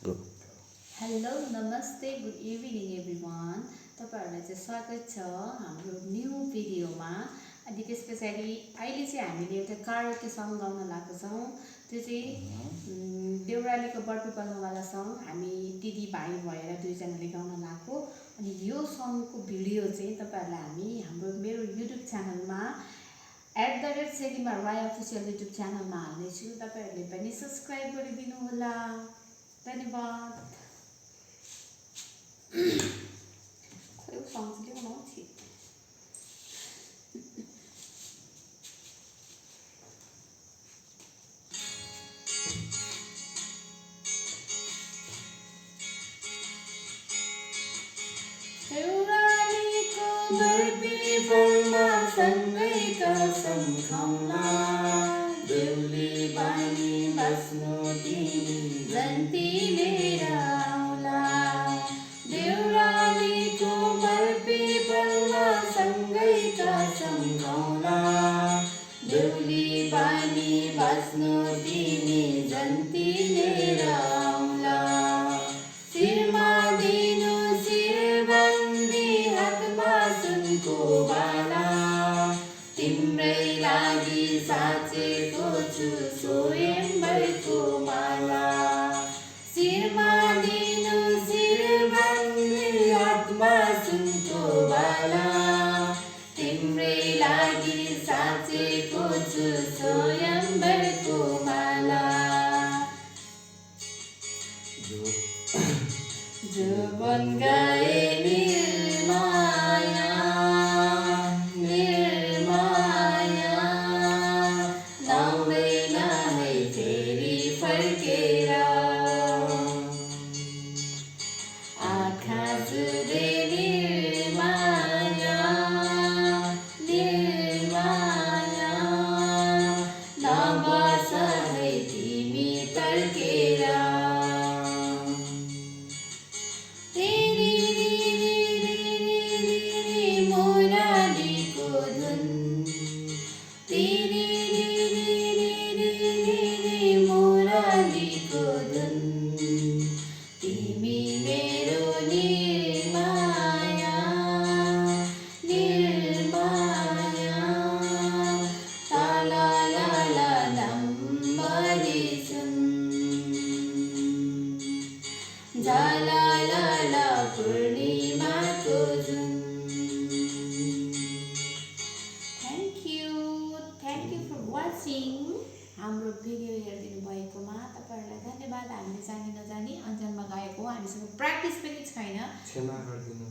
Hello नमस्ते good evening everyone. तपाईहरुलाई चाहिँ स्वागत छ हाम्रो न्यू भिडियोमा। अनि त्यस पछाडि अहिले चाहिँ हामीले एउटा कराओके सङ गाउन लागेको छौं। त्यो चाहिँ देउरालीको बरपिपलवाला सङ हामी दिदी भाइ भएर दुईजनाले गाउन लागेको। अनि यो सङको भिडियो चाहिँ तपाईहरुलाई हामी हाम्रो मेरो युट्युब च्यानलमा @सेलिमा राय अफिसियल युट्युब च्यानलमा हाल्नेछु। तपाईहरुले पनि सब्स्क्राइब गरिदिनु होला। धन्यवाद। खोइ सङ चाहिँ ल्याउन आउँछ। देउरालीको बरपिपलमा सँगै कसम खाउँला, बेहुली बानी बस्नु तिमी जन्ती लिएर आउला। देउरालीको बरपिपलमा सँगै कसम खाउँला, बेहुली बानी बस्नु तिमी जन्ती लिएर आउला। शिरमा दिनु शिरबन्दी, हातमा सुनको बाला, तिम्रै लागि साचेको छु स्वयंवरको माला। शिरमा दिनु शिरबन्दी, हातमा सुनको बाला, तिम्रै लागि साचेको छु स्वयंवरको माला। जुबन गए निर्माया निर्माया, लाउँदैन है फेरि फर्केर। आँखा जुधे निर्माया निर्माया, नबस है तिमी तर्केर। मुरालीको धुन मुरालीको धुन, तिमी मेरो निर्माया निर्माया। ला ला ला लम्बरी सुन, झाला ला ला पूर्णिमाको जुन। Thank you for watching. हाम्रो भिडियो हेरिदिनु भएकोमा तपाईहरुलाई धन्यवाद। हामीले जानी नजानी अन्जानमा गाएको, हामीसँग प्र्याक्टिस पनि छैन। क्षमा गरिदिनु।